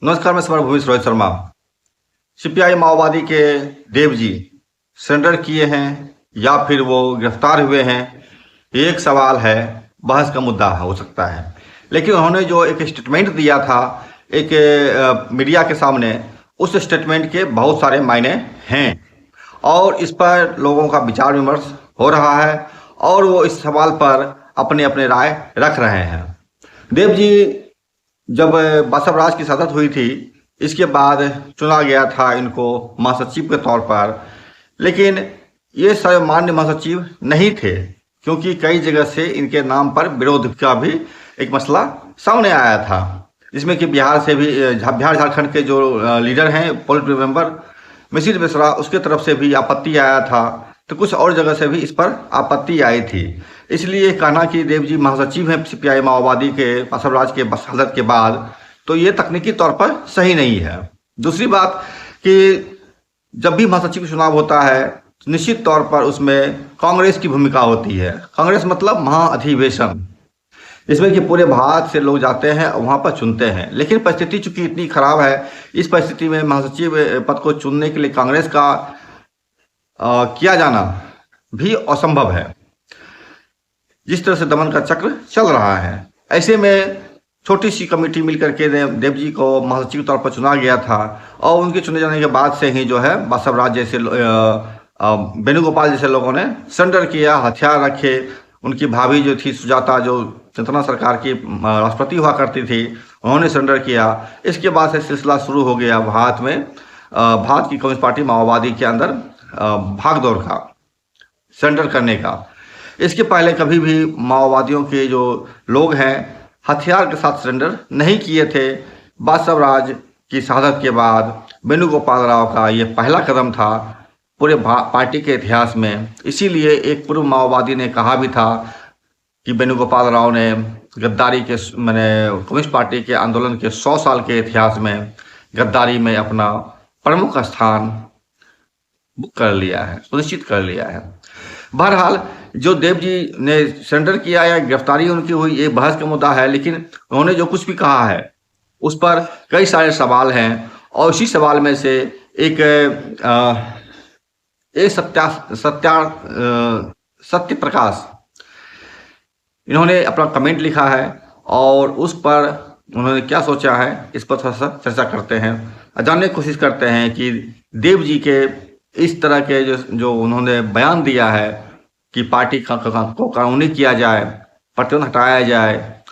नमस्कार, मैं स्वर भूमिश रोहित शर्मा। सीपीआई माओवादी के देव जी सरेंडर किए हैं या फिर वो गिरफ्तार हुए हैं, ये एक सवाल है, बहस का मुद्दा हो सकता है। लेकिन उन्होंने जो एक स्टेटमेंट दिया था एक मीडिया के सामने, उस स्टेटमेंट के बहुत सारे मायने हैं और इस पर लोगों का विचार विमर्श हो रहा है और वो इस सवाल पर अपने अपने राय रख रहे हैं। देव जी जब बासव राज की शहादत हुई थी, इसके बाद चुना गया था इनको महासचिव के तौर पर, लेकिन ये सर्वमान्य महासचिव नहीं थे क्योंकि कई जगह से इनके नाम पर विरोध का भी एक मसला सामने आया था, जिसमें कि बिहार से भी बिहार झारखंड के जो लीडर हैं पोलिट ब्यूरो मेंबर मिसिर मिश्रा, उसके तरफ से भी आपत्ति आया था, तो कुछ और जगह से भी इस पर आपत्ति आई थी। इसलिए कहना कि देव जी महासचिव हैं सीपीआई माओवादी के बासव राज के शहादत के बाद, तो ये तकनीकी तौर पर सही नहीं है। दूसरी बात कि जब भी महासचिव चुनाव होता है निश्चित तौर पर उसमें कांग्रेस की भूमिका होती है। कांग्रेस मतलब महाअधिवेशन, इसमें कि पूरे भारत से लोग जाते हैं और वहाँ पर चुनते हैं। लेकिन परिस्थिति चूंकि इतनी खराब है, इस परिस्थिति में महासचिव पद को चुनने के लिए कांग्रेस का किया जाना भी असंभव है। जिस तरह से दमन का चक्र चल रहा है, ऐसे में छोटी सी कमेटी मिलकर के देव जी को महासचिव तौर पर चुना गया था और उनके चुने जाने के बाद से ही जो है बासव राज जैसे वेणुगोपाल जैसे लोगों ने सरेंडर किया, हथियार रखे। उनकी भाभी जो थी सुजाता, जो चंद्रना सरकार की राष्ट्रपति हुआ करती थी, उन्होंने सरेंडर किया। इसके बाद से सिलसिला शुरू हो गया भारत में भारत की कम्युनिस्ट पार्टी माओवादी के अंदर भागदौड़ का, सरेंडर करने का। इसके पहले कभी भी माओवादियों के जो लोग हैं हथियार के साथ सरेंडर नहीं किए थे। बासव राज की शहादत के बाद वेणुगोपाल राव का ये पहला कदम था पूरे पार्टी के इतिहास में। इसीलिए एक पूर्व माओवादी ने कहा भी था कि वेणुगोपाल राव ने गद्दारी के कम्युनिस्ट पार्टी के आंदोलन के 100 साल के इतिहास में गद्दारी में अपना प्रमुख स्थान बुक कर लिया है, सुनिश्चित कर लिया है। बहरहाल जो देव जी ने सरेंडर किया या गिरफ्तारी उनकी हुई, ये बहस का मुद्दा है, लेकिन उन्होंने जो कुछ भी कहा है उस पर कई सारे सवाल हैं और इसी सवाल में से एक सत्य प्रकाश इन्होंने अपना कमेंट लिखा है और उस पर उन्होंने क्या सोचा है इस पर थोड़ा सा चर्चा करते हैं, जानने की कोशिश करते हैं कि देव जी के इस तरह के जो उन्होंने बयान दिया है कि पार्टी को कानूनी किया जाए, प्रतिबंध हटाया जाए,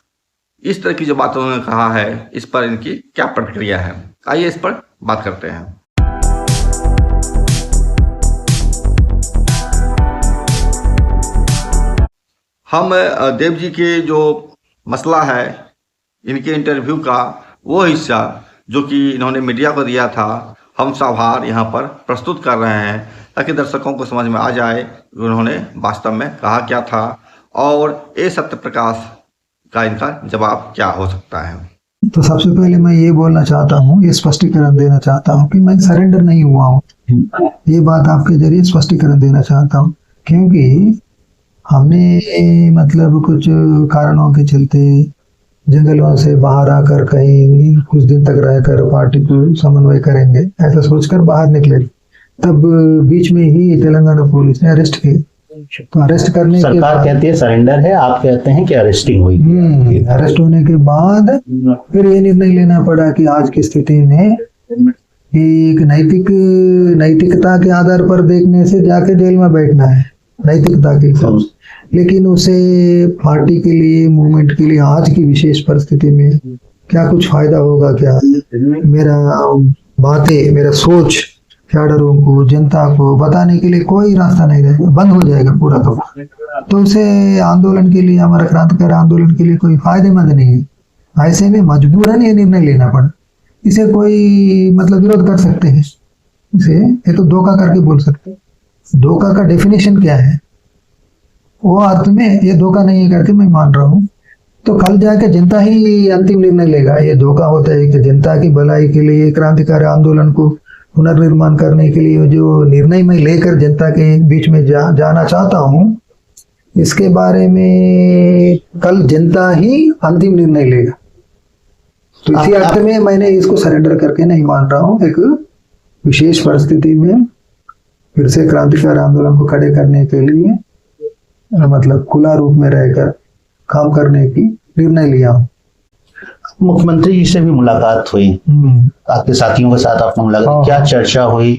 इस तरह की जो बात उन्होंने कहा है, इस पर इनकी क्या प्रतिक्रिया है, आइए इस पर बात करते हैं। हम देव जी के जो मसला है इनके इंटरव्यू का वो हिस्सा जो कि इन्होंने मीडिया को दिया था, हम साभार यहाँ पर प्रस्तुत कर रहे हैं ताकि दर्शकों को समझ में आ जाए उन्होंने वास्तव में कहा क्या था और ये सत्य प्रकाश का इनका जवाब क्या हो सकता है। तो सबसे पहले मैं ये बोलना चाहता हूँ, ये स्पष्टीकरण देना चाहता हूँ कि मैं सरेंडर नहीं हुआ हूँ। ये बात आपके जरिए स्पष्टीकरण देना चाहता हूँ क्योंकि हमने मतलब कुछ कारणों के चलते जंगलों से बाहर आकर कहीं कुछ दिन तक रहकर पार्टी को समन्वय करेंगे ऐसा सोचकर बाहर निकले, तब बीच में ही तेलंगाना पुलिस ने अरेस्ट किए। तो अरेस्ट करने के सरकार कहती है सरेंडर है, आप कहते हैं कि अरेस्टिंग हुई। अरेस्ट होने के बाद फिर ये निर्णय लेना पड़ा कि आज की स्थिति में एक नैतिकता के आधार पर देखने से जाके जेल में बैठना है, नैतिकता के हिसाब से। लेकिन उसे पार्टी के लिए, मूवमेंट के लिए आज की विशेष परिस्थिति में क्या कुछ फायदा होगा क्या? मेरा सोच कैडरों को, जनता को बताने के लिए कोई रास्ता नहीं रहेगा, बंद हो जाएगा पूरा का। तो उसे आंदोलन के लिए, हमारा क्रांतिकारी आंदोलन के लिए कोई फायदेमंद नहीं है। ऐसे में मजबूरन ये निर्णय लेना पड़ा। इसे कोई मतलब विरोध कर सकते हैं, इसे ये तो धोखा करके बोल सकते हैं। धोखा का डेफिनेशन क्या है? वो अर्थ में ये धोखा नहीं है करके मैं मान रहा हूँ। तो कल जाके जनता ही अंतिम निर्णय लेगा। ये धोखा होता है कि जनता की भलाई के लिए, क्रांतिकारी आंदोलन को पुनर्निर्माण करने के लिए जो निर्णय मैं लेकर जनता के बीच में जाना चाहता हूँ, इसके बारे में कल जनता ही अंतिम निर्णय लेगा। तो इसी अर्थ में मैंने इसको सरेंडर करके नहीं मान रहा हूँ। एक विशेष परिस्थिति में फिर से क्रांतिकारी आंदोलन को खड़े करने के लिए मतलब खुला रूप में रहकर काम करने की निर्णय लिया हूँ। मुख्यमंत्री जी से भी मुलाकात हुई, आपके साथियों के साथ आपने मुलाकात, क्या चर्चा हुई,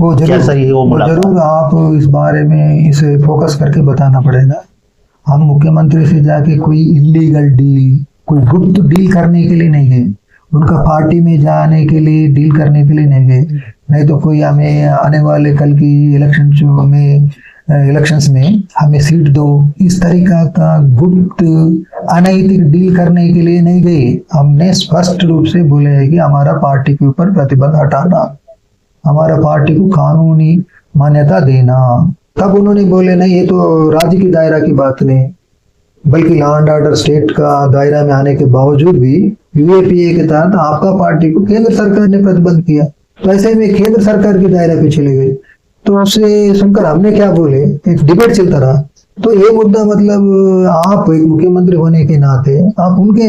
वो कैसा रही वो मुलाकात? जरूर आप इस बारे में इसे फोकस करके बताना पड़ेगा। हम मुख्यमंत्री से जाके कोई इलीगल डील, कोई गुप्त डील करने के लिए नहीं गए, उनका पार्टी में जाने के लिए डील करने के लिए नहीं गए। नहीं तो कोई हमें आने वाले कल की इलेक्शंस में हमें सीट दो, इस तरीका का गुप्त अनैतिक डील करने के लिए नहीं गए। हमने स्पष्ट रूप से बोले है कि हमारा पार्टी के ऊपर प्रतिबंध हटाना, हमारा पार्टी को कानूनी मान्यता देना। तब उन्होंने बोले नहीं, ये तो राज्य की दायरा की बात नहीं, बल्कि लॉ एंड ऑर्डर स्टेट का दायरा में आने के बावजूद भी यूएपीए के तहत आपका पार्टी को केंद्र सरकार ने प्रतिबंध किया, तो ऐसे में केंद्र सरकार के दायरे पे चले गए। तो उससे सुनकर हमने क्या बोले, एक डिबेट चलता रहा। तो ये मुद्दा मतलब आप एक मुख्यमंत्री होने के नाते आप उनके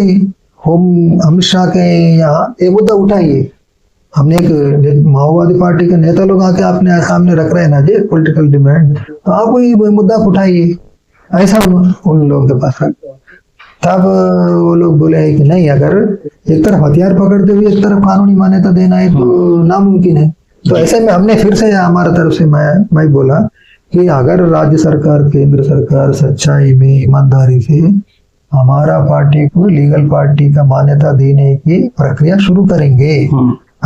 होम अमित शाह के यहाँ ये मुद्दा उठाइए। हमने एक माओवादी पार्टी के नेता लोग आके आपने सामने रख रहे हैं ना जी पॉलिटिकल डिमांड, तो आप वही मुद्दा उठाइए, ऐसा उन लोगों के पास रख। तब वो लोग बोले है कि नहीं, अगर एक तरफ हथियार पकड़ते हुए एक तरफ कानूनी मान्यता देना है तो नामुमकिन है। तो ऐसे में हमने फिर से हमारा तरफ से मैं बोला कि अगर राज्य सरकार केंद्र सरकार सच्चाई में ईमानदारी से हमारा पार्टी को लीगल पार्टी का मान्यता देने की प्रक्रिया शुरू करेंगे,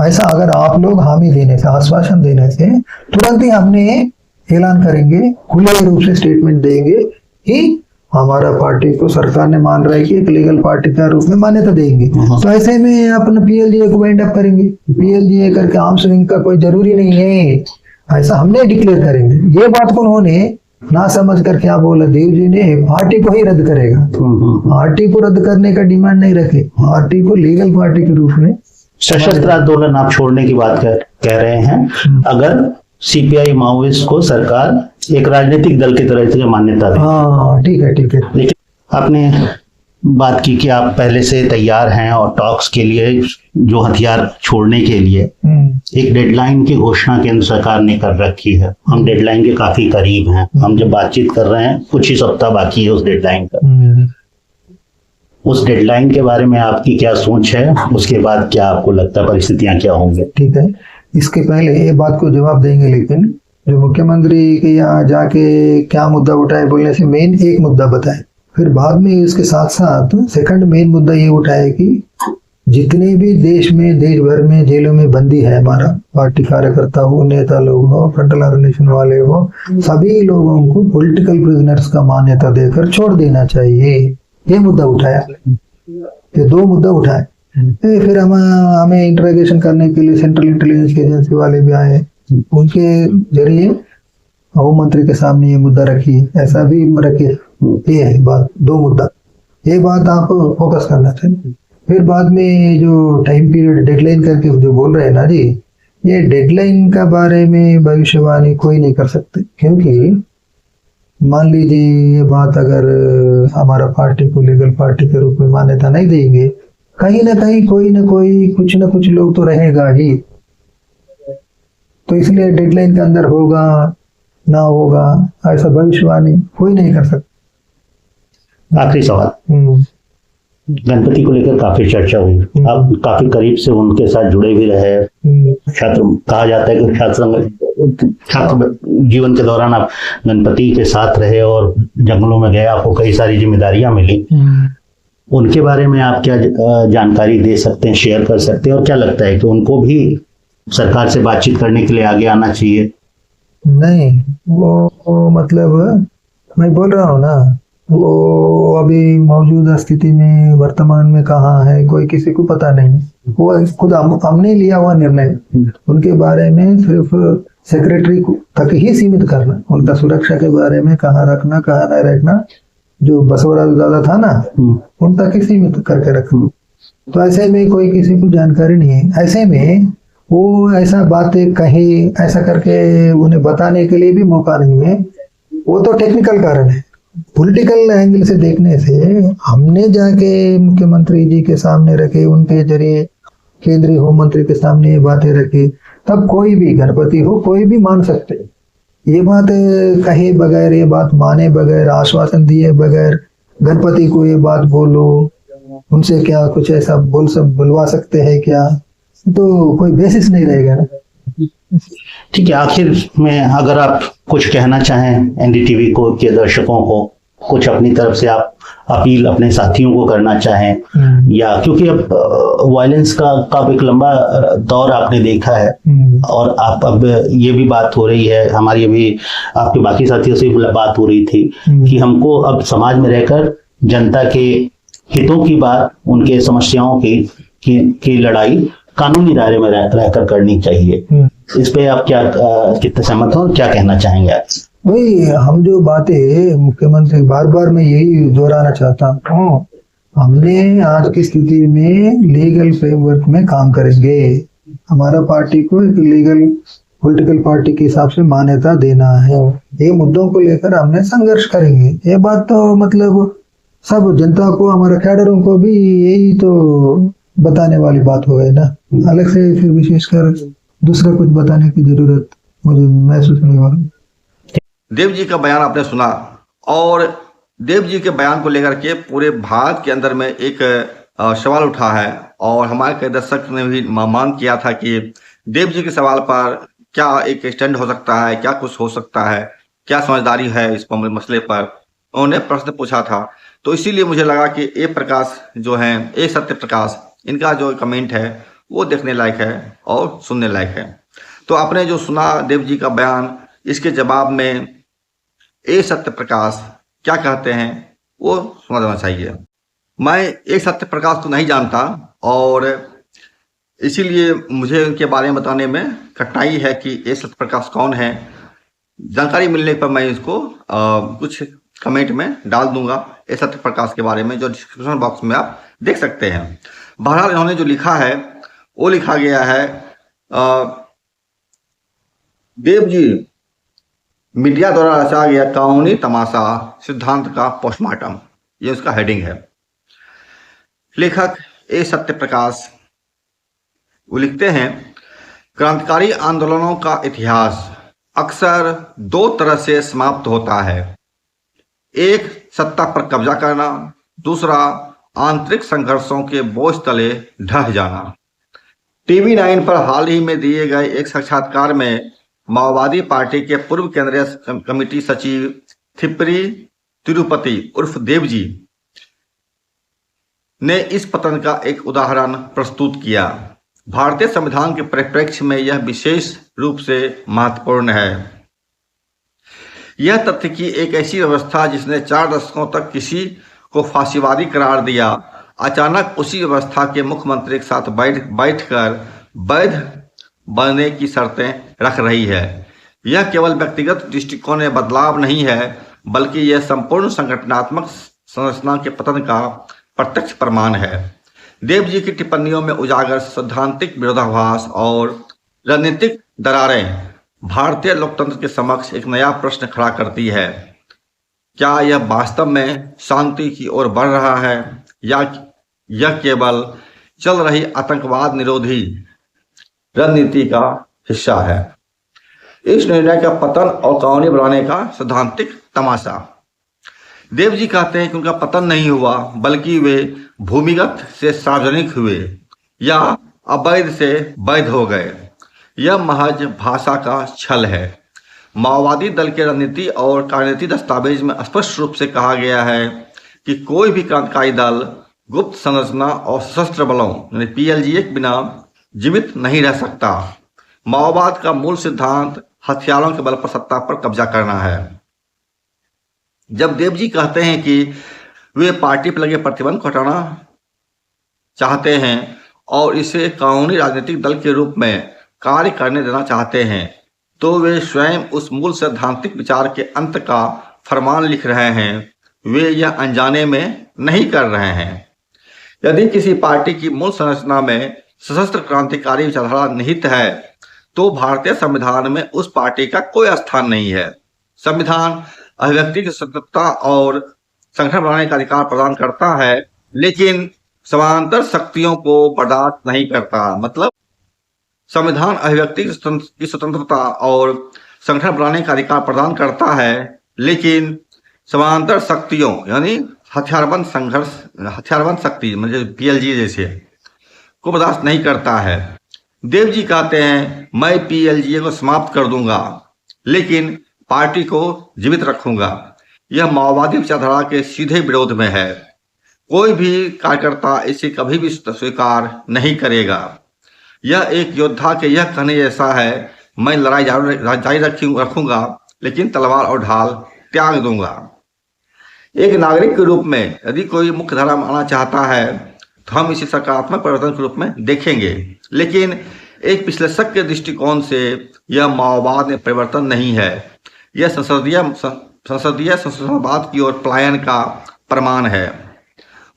ऐसा अगर आप लोग हामी देने से, आश्वासन देने से तुरंत ही हमने ऐलान करेंगे, खुले रूप से स्टेटमेंट देंगे कि हमारा पार्टी को सरकार ने मान रहा है कि एक लीगल पार्टी का रूप में मान्यता देंगे। तो ऐसे में अपना पीएलजीए को वाइंड अप करेंगे। पीएलजीए करके आर्म स्विंग का कोई जरूरी नहीं है, ऐसा हमने डिक्लेयर करेंगे। ये बात को उन्होंने ना समझ कर क्या बोला, देव जी ने पार्टी को ही रद्द करेगा, पार्टी को रद्द करने का डिमांड नहीं रखे, पार्टी को लीगल पार्टी के रूप में सशस्त्र आंदोलन आप छोड़ने की बात कह रहे हैं। अगर सीपीआई माओवादिस्ट को सरकार एक राजनीतिक दल की तरह से मान्यता दे, हाँ ठीक है। लेकिन आपने बात की कि आप पहले से तैयार हैं और टॉक्स के लिए, जो हथियार छोड़ने के लिए एक डेडलाइन की घोषणा केंद्र सरकार ने कर रखी है। हम डेडलाइन के काफी करीब हैं, हम जब बातचीत कर रहे हैं कुछ ही सप्ताह बाकी है उस डेडलाइन का। उस डेडलाइन के बारे में आपकी क्या सोच है, उसके बाद क्या आपको लगता है परिस्थितियां क्या होंगी? ठीक है, इसके पहले ये बात को जवाब देंगे, लेकिन जो मुख्यमंत्री के यहाँ जाके क्या मुद्दा उठाए बोलने से मेन एक मुद्दा बताए, फिर बाद में इसके साथ साथ सेकंड मेन मुद्दा ये उठाए कि जितने भी देश भर में जेलों में बंदी है हमारा पार्टी कार्यकर्ता हो, नेता लोग हो, फ्रंटल ऑर्गेनाइजेशन वाले हो, सभी लोगों को पॉलिटिकल प्रिजनर्स का मान्यता देकर छोड़ देना चाहिए। ये मुद्दा उठाया, ये दो मुद्दा उठाए। फिर हमें इंटरोगेशन करने के लिए सेंट्रल इंटेलिजेंस एजेंसी वाले भी आए, उनके जरिए होम मंत्री के सामने ये मुद्दा रखी, ऐसा भी रखिए। ये है बात, दो मुद्दा, ये बात आप फोकस करना चाहिए। फिर बाद में जो टाइम पीरियड डेडलाइन करके जो बोल रहे हैं ना जी, ये डेडलाइन का बारे में भविष्यवाणी कोई नहीं कर सकते, क्योंकि मान लीजिए ये बात अगर हमारा पार्टी को लीगल पार्टी के रूप में मान्यता नहीं देंगे, कहीं ना कहीं कोई ना कोई कुछ ना कुछ लोग तो रहेगा ही, तो इसलिए डेडलाइन के अंदर होगा ना होगा ऐसा भविष्यवाणी कोई नहीं कर सकता। आखिरी सवाल, गणपति को लेकर काफी चर्चा हुई, आप काफी करीब से उनके साथ जुड़े भी रहे। छात्र कहा जाता है कि छात्र जीवन के दौरान आप गणपति के साथ रहे और जंगलों में गए, आपको कई सारी जिम्मेदारियां मिली। उनके बारे में आप क्या जानकारी दे सकते हैं, शेयर कर सकते हैं, और क्या लगता है कि उनको भी सरकार से बातचीत करने के लिए आगे आना चाहिए? नहीं, वो मतलब मैं बोल रहा हूँ ना, वो अभी मौजूदा स्थिति में वर्तमान में कहाँ है कोई किसी को पता नहीं। वो खुद हमने लिया हुआ निर्णय, उनके बारे में सिर्फ सेक्रेटरी तक ही सीमित करना, उनका सुरक्षा के बारे में कहाँ रखना कहाँ नहीं रखना, जो बसवराज दादा था ना, उन तक ही सीमित करके रखना। तो ऐसे में कोई किसी को जानकारी नहीं है, ऐसे में वो ऐसा बातें कहे ऐसा करके उन्हें बताने के लिए भी मौका नहीं है। वो तो टेक्निकल कारण है, पॉलिटिकल एंगल से देखने से हमने जाके मुख्यमंत्री जी के सामने रखे, उनके जरिए केंद्रीय होम मंत्री के सामने ये बातें रखी, तब कोई भी गणपति हो कोई भी मान सकते। ये बात कहे बगैर, ये बात माने बगैर, आश्वासन दिए बगैर गणपति को ये बात बोलो, उनसे क्या कुछ ऐसा बुलवा सकते हैं क्या? तो कोई बेसिस नहीं रहेगा ना। ठीक है, आखिर में अगर आप कुछ कहना चाहें एनडीटीवी को के दर्शकों को, कुछ अपनी तरफ से आप अपील अपने साथियों को करना चाहें, या क्योंकि अब वायलेंस का एक लंबा दौर आपने देखा है, और आप अब ये भी बात हो रही है, हमारी अभी आपके बाकी साथियों से भी बात हो रही थी कि हमको अब समाज में रहकर जनता के हितों की बात, उनके समस्याओं की लड़ाई कानूनी दायरे में रहकर करनी चाहिए। इस पे आप क्या कितने सहमत हो, क्या कहना चाहेंगे आप? वही हम जो बातें मुख्यमंत्री बार बार मैं यही दोहराना चाहता हूँ, हमने आज की स्थिति में लीगल फ्रेमवर्क में काम करेंगे। हमारा पार्टी को एक लीगल पॉलिटिकल पार्टी के हिसाब से मान्यता देना है। ये मुद्दों को लेकर हमने संघर्ष करेंगे। ये बात तो मतलब सब जनता को, हमारे कैडरों को भी यही तो बताने वाली बात हो गई ना। अलग से फिर विशेषकर दूसरा कुछ बताने की जरूरत मुझे महसूस नहीं हो रहा। देव जी का बयान आपने सुना, और देव जी के बयान को लेकर के पूरे भारत के अंदर में एक सवाल उठा है, और हमारे कई दर्शक ने भी मांग किया था कि देव जी के सवाल पर क्या एक स्टैंड हो सकता है, क्या कुछ हो सकता है, क्या समझदारी है इस मसले पर, उन्होंने प्रश्न पूछा था। तो इसीलिए मुझे लगा कि ए प्रकाश जो है, ए सत्य प्रकाश, इनका जो कमेंट है वो देखने लायक है और सुनने लायक है। तो आपने जो सुना देव जी का बयान, इसके जवाब में ए सत्य प्रकाश क्या कहते हैं वो सुना जाना चाहिए। मैं ए सत्य प्रकाश को नहीं जानता, और इसीलिए मुझे उनके बारे में बताने में कठिनाई है कि ए सत्य प्रकाश कौन है। जानकारी मिलने पर मैं इसको कुछ कमेंट में डाल दूंगा ए सत्य प्रकाश के बारे में, जो डिस्क्रिप्शन बॉक्स में आप देख सकते हैं। बहरहाल इन्होंने जो लिखा है वो लिखा गया है, देव जी मीडिया द्वारा रचा गया कानूनी तमाशा, सिद्धांत का पोस्टमार्टम, ये उसका हेडिंग है। लेखक ए सत्य प्रकाश वो लिखते हैं, क्रांतिकारी आंदोलनों का इतिहास अक्सर दो तरह से समाप्त होता है। एक, सत्ता पर कब्जा करना, दूसरा आंतरिक संघर्षों के बोझ तले ढह जाना। टीवी 9 पर हाल ही में दिए गए एक साक्षात्कार में माओवादी पार्टी के पूर्व केंद्रीय कमेटी सचिव थिप्परी तिरुपति उर्फ देव जी ने इस पतन का एक उदाहरण प्रस्तुत किया। भारतीय संविधान के परिप्रेक्ष्य में यह विशेष रूप से महत्वपूर्ण है। यह तथ्य कि एक ऐसी व्यवस्था जिसने 4 दशकों तक किसी को फांसीवादी करार दिया, अचानक उसी व्यवस्था के मुख्यमंत्री के साथ बैठकर वैध बनने की शर्तें रख रही है। यह केवल व्यक्तिगत दृष्टिकोण में बदलाव नहीं है, बल्कि यह संपूर्ण संगठनात्मक संरचना के पतन का प्रत्यक्ष प्रमाण है। देव जी की टिप्पणियों में उजागर सैद्धांतिक विरोधाभास और रणनीतिक दरारें भारतीय लोकतंत्र के समक्ष एक नया प्रश्न खड़ा करती है। क्या यह वास्तव में शांति की ओर बढ़ रहा है, या यह केवल चल रही आतंकवाद निरोधी रणनीति का हिस्सा है? इस निर्णय का पतन और कानूनी बनाने का सैद्धांतिक तमाशा। देव जी कहते हैं कि उनका पतन नहीं हुआ, बल्कि वे भूमिगत से सार्वजनिक हुए या अवैध से वैध हो गए। यह महज भाषा का छल है। माओवादी दल के रणनीति और कार्यनीति दस्तावेज में स्पष्ट रूप से कहा गया है कि कोई भी क्रांतिकारी दल गुप्त संरचना और सशस्त्र बलों यानी PLGA के बिना जीवित नहीं रह सकता। माओवाद का मूल सिद्धांत हथियारों के बल पर सत्ता पर कब्जा करना है। जब देव जी कहते हैं कि वे पार्टी पर लगे प्रतिबंध को हटाना चाहते हैं और इसे कानूनी राजनीतिक दल के रूप में कार्य करने देना चाहते हैं, तो वे स्वयं उस मूल सैद्धांतिक विचार के अंत का फरमान लिख रहे हैं। वे यह अनजाने में नहीं कर रहे हैं। यदि किसी पार्टी की मूल संरचना में सशस्त्र क्रांतिकारी विचारधारा निहित है, तो भारतीय संविधान में उस पार्टी का कोई स्थान नहीं है। संविधान अभिव्यक्ति की स्वतंत्रता और संगठन बनाने का अधिकार प्रदान करता है, लेकिन समानांतर शक्तियों को बर्दाश्त नहीं करता। मतलब संविधान अभिव्यक्ति की स्वतंत्रता और संगठन बनाने का अधिकार प्रदान करता है, लेकिन समानांतर शक्तियों यानी हथियारबंद शक्ति मतलब पीएलजी जैसे को बर्दाश्त नहीं करता है। देव जी कहते हैं, मैं पीएलजी को समाप्त कर दूंगा, लेकिन पार्टी को जीवित रखूंगा। यह माओवादी विचारधारा के सीधे विरोध में है। कोई भी कार्यकर्ता इसे कभी भी स्वीकार नहीं करेगा। यह एक योद्धा के यह कहने जैसा है, मैं लड़ाई जारी रखूंगा, लेकिन तलवार और ढाल त्याग दूंगा। एक नागरिक के रूप में यदि कोई मुख्य धारा में आना चाहता है तो हम इसे सकारात्मक परिवर्तन के रूप में देखेंगे, लेकिन एक विश्लेषक के दृष्टिकोण से यह माओवाद में परिवर्तन नहीं है। यह संसदीय संशोधनवाद की ओर पलायन का प्रमाण है।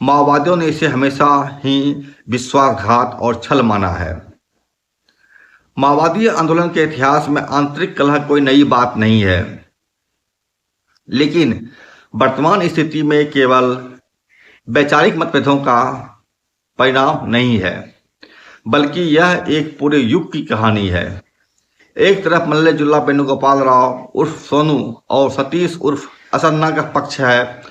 माओवादियों ने इसे हमेशा ही विश्वासघात और छल माना है। माओवादी आंदोलन के इतिहास में आंतरिक कलह कोई नई बात नहीं है, लेकिन वर्तमान स्थिति में केवल वैचारिक मतभेदों का परिणाम नहीं है, बल्कि यह एक पूरे युग की कहानी है। एक तरफ मल्ले जुल्ला वेणुगोपाल राव उर्फ सोनू और सतीश उर्फ असन्ना का पक्ष है,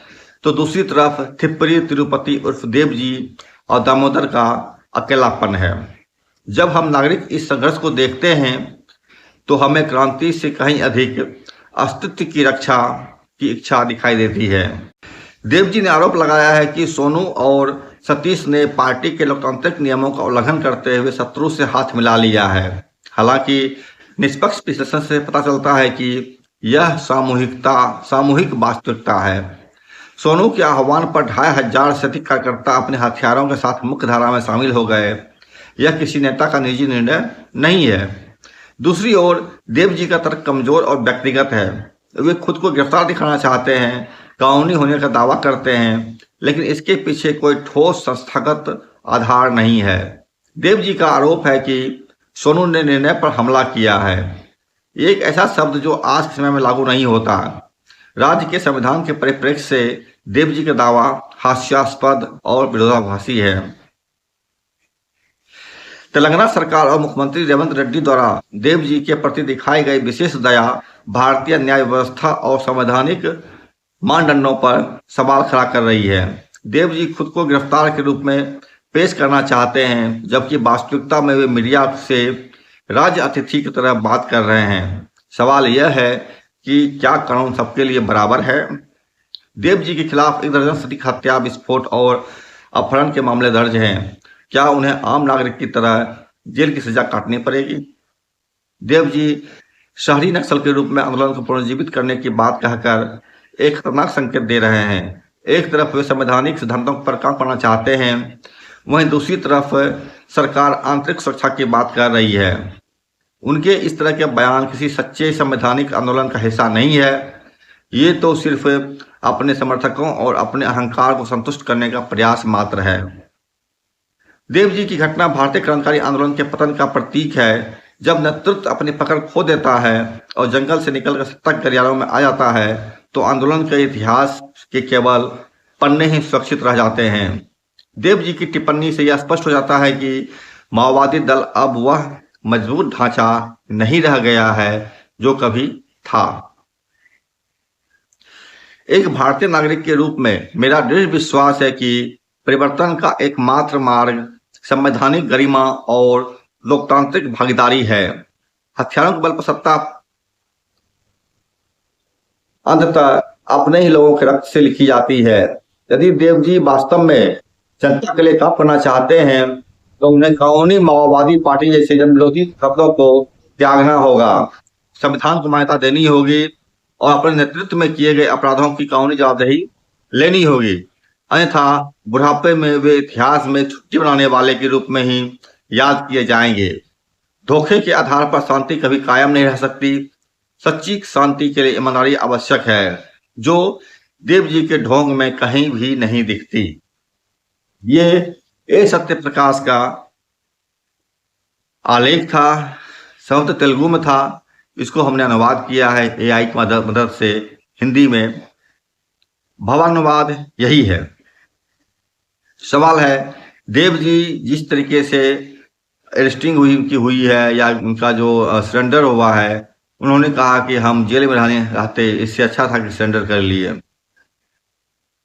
तो दूसरी तरफ थिप्परी तिरुपति उर्फ देव जी और दामोदर का अकेलापन है। जब हम नागरिक इस संघर्ष को देखते हैं तो हमें क्रांति से कहीं अधिक अस्तित्व की रक्षा की इच्छा दिखाई देती है। देव जी ने आरोप लगाया है कि सोनू और सतीश ने पार्टी के लोकतांत्रिक नियमों का उल्लंघन करते हुए शत्रु से हाथ मिला लिया है। हालांकि निष्पक्ष विश्लेषण से पता चलता है कि यह सामूहिक वास्तविकता है। सोनू के आह्वान पर 2500 से अधिक कार्यकर्ता अपने हथियारों के साथ मुख्य धारा में शामिल हो गए। यह किसी नेता का निजी निर्णय नहीं है। दूसरी ओर देव जी का तर्क कमजोर और व्यक्तिगत है। वे खुद को गिरफ्तार दिखाना चाहते हैं, कानूनी होने का दावा करते हैं, लेकिन इसके पीछे कोई ठोस संस्थागत आधार नहीं है। देव जी का आरोप है कि सोनू ने निर्णय पर हमला किया है। एक ऐसा शब्द जो आज के समय में लागू नहीं होता। राज्य के संविधान के परिप्रेक्ष्य से देव जी का दावा हास्यास्पद और विरोधाभासी है। तेलंगाना सरकार और मुख्यमंत्री रेवंत रेड्डी द्वारा देव जी के प्रति दिखाई गई विशेष दया भारतीय न्याय व्यवस्था और संवैधानिक मानदंडों पर सवाल खड़ा कर रही है। देव जी खुद को गिरफ्तार के रूप में पेश करना चाहते हैं, जबकि वास्तविकता में वे मीडिया से राज्य अतिथि की तरह बात कर रहे हैं। सवाल यह है कि क्या कानून सबके लिए बराबर है? देव जी के खिलाफ 1 दर्जन से अधिक हत्या, विस्फोट और अपहरण के मामले दर्ज हैं। क्या उन्हें आम नागरिक की तरह जेल की सजा काटनी पड़ेगी? देव जी शहरी नक्सल के रूप में आंदोलन को पुनर्जीवित करने की बात कहकर एक खतरनाक संकेत दे रहे हैं। एक तरफ वे संवैधानिक सिद्धांतों पर काम करना चाहते हैं, वहीं दूसरी तरफ सरकार आंतरिक सुरक्षा की बात कर रही है। उनके इस तरह के बयान किसी सच्चे संवैधानिक आंदोलन का हिस्सा नहीं है। ये तो सिर्फ अपने समर्थकों और अपने अहंकार को संतुष्ट करने का प्रयास मात्र है। देव जी की घटना भारतीय क्रांतिकारी आंदोलन के पतन का प्रतीक है। जब नेतृत्व अपनी पकड़ खो देता है और जंगल से निकलकर सत्ता के गलियारों में आ जाता है, तो आंदोलन के इतिहास के केवल पन्ने ही सुरक्षित रह जाते हैं। देव जी की टिप्पणी से यह स्पष्ट हो जाता है कि माओवादी दल अब वह मजबूत ढांचा नहीं रह गया है जो कभी था। एक भारतीय नागरिक के रूप में मेरा दृढ़ विश्वास है कि परिवर्तन का एकमात्र मार्ग संवैधानिक गरिमा और लोकतांत्रिक भागीदारी है। हथियारों के बल पर सत्ता अंततः अपने ही लोगों के रक्त से लिखी जाती है। यदि देव जी वास्तव में जनता के लिए काम करना चाहते हैं तो उन्हें कानूनी माओवादी पार्टी जैसे जन विरोधी शब्दों को त्यागना होगा, संविधान को मान्यता देनी होगी और अपने नेतृत्व में किए गए अपराधों की कानूनी जवाबदेही लेनी होगी। अन्यथा बुढ़ापे में वे इतिहास में छुट्टी बनाने वाले के रूप में ही याद किए जाएंगे। धोखे के आधार पर शांति कभी कायम नहीं रह सकती। सच्ची शांति के लिए ईमानदारी आवश्यक है, जो देव जी के ढोंग में कहीं भी नहीं दिखती। ये ए सत्य प्रकाश का आलेख था, शब्द तेलुगु में था। इसको हमने अनुवाद किया है AI की मदद से। हिंदी में भावानुवाद यही है। सवाल है, देव जी जिस तरीके से अरेस्टिंग हुई है या उनका जो सरेंडर हुआ है, उन्होंने कहा कि हम जेल में रहते इससे अच्छा था कि सरेंडर कर लिए।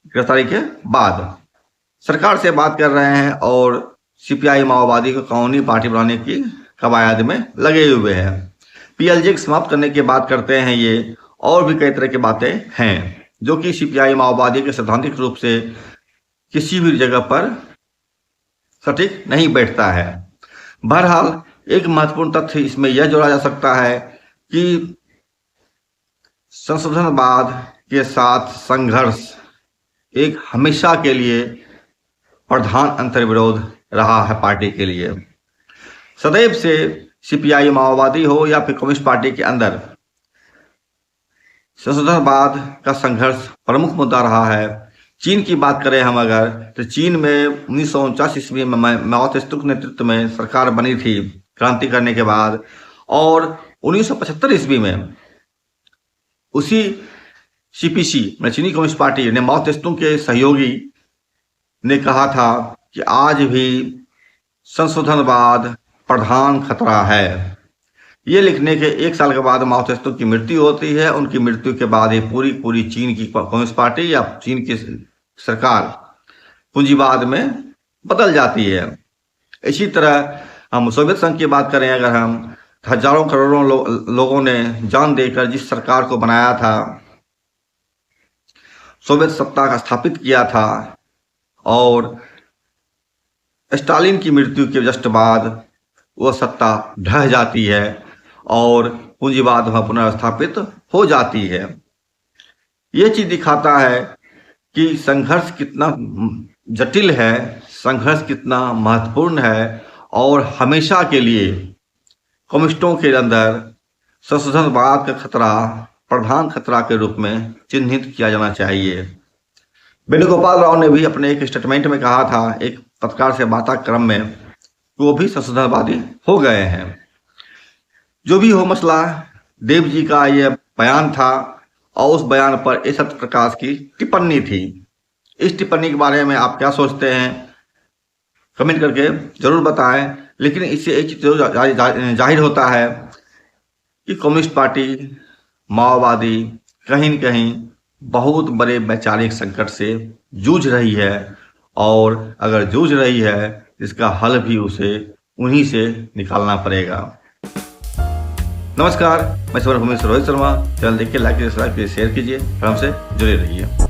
गिरफ्तारी के बाद सरकार से बात कर रहे हैं और सीपीआई माओवादी को कानूनी पार्टी बनाने की कवायद में लगे हुए हैं। पीएलजी को समाप्त करने की बात करते हैं ये, और भी कई तरह की बातें हैं जो कि सीपीआई माओवादी के सैद्धांतिक रूप से किसी भी जगह पर सटीक नहीं बैठता है। बहरहाल एक महत्वपूर्ण तथ्य इसमें यह जोड़ा जा सकता है कि संशोधनवाद के साथ संघर्ष एक हमेशा के लिए प्रधान अंतर्विरोध रहा है पार्टी के लिए। सदैव से सीपीआई माओवादी हो या फिर कम्युनिस्ट पार्टी के अंदर संशोधनवाद का संघर्ष प्रमुख मुद्दा रहा है। चीन की बात करें हम अगर, तो चीन में 1949 ईस्वी में माओ त्से-तुंग के नेतृत्व में सरकार बनी थी क्रांति करने के बाद, और 1975 ईस्वी में उसी सीपीसी चीनी कम्युनिस्ट पार्टी ने माओ त्से-तुंग के सहयोगी ने कहा था कि आज भी संशोधनवाद प्रधान खतरा है। ये लिखने के एक साल के बाद माओ त्से-तुंग की मृत्यु होती है। उनकी मृत्यु के बाद ये पूरी चीन की कम्युनिस्ट पार्टी या चीन की सरकार पूंजीवाद में बदल जाती है। इसी तरह हम सोवियत संघ की बात करें अगर हम, हजारों करोड़ों लोगों ने जान देकर जिस सरकार को बनाया था, सोवियत सत्ता का स्थापित किया था, और स्टालिन की मृत्यु के जस्ट बाद वह सत्ता ढह जाती है और पूंजीवाद वहां पुनर्स्थापित हो जाती है। यह चीज दिखाता है कि संघर्ष कितना जटिल है, संघर्ष कितना महत्वपूर्ण है, और हमेशा के लिए कम्युनिस्टों के अंदर संशोधनवाद का खतरा प्रधान खतरा के रूप में चिन्हित किया जाना चाहिए। वेणुगोपाल राव ने भी अपने एक स्टेटमेंट में कहा था, एक पत्रकार से वार्ताक्रम में, वो भी संशोधनवादी हो गए हैं। जो भी हो मसला, देव जी का यह बयान था और उस बयान पर ए सत्यप्रकाश की टिप्पणी थी। इस टिप्पणी के बारे में आप क्या सोचते हैं कमेंट करके जरूर बताएं। लेकिन इससे एक चीज जाहिर होता है कि कम्युनिस्ट पार्टी माओवादी कहीं न कहीं बहुत बड़े वैचारिक संकट से जूझ रही है, और अगर जूझ रही है इसका हल भी उसे उन्हीं से निकालना पड़ेगा। नमस्कार, मैं रोहित शर्मा। चैनल देख के लाइक कीजिए, सब्सक्राइब कीजिए, शेयर कीजिए और हमसे जुड़े रहिए।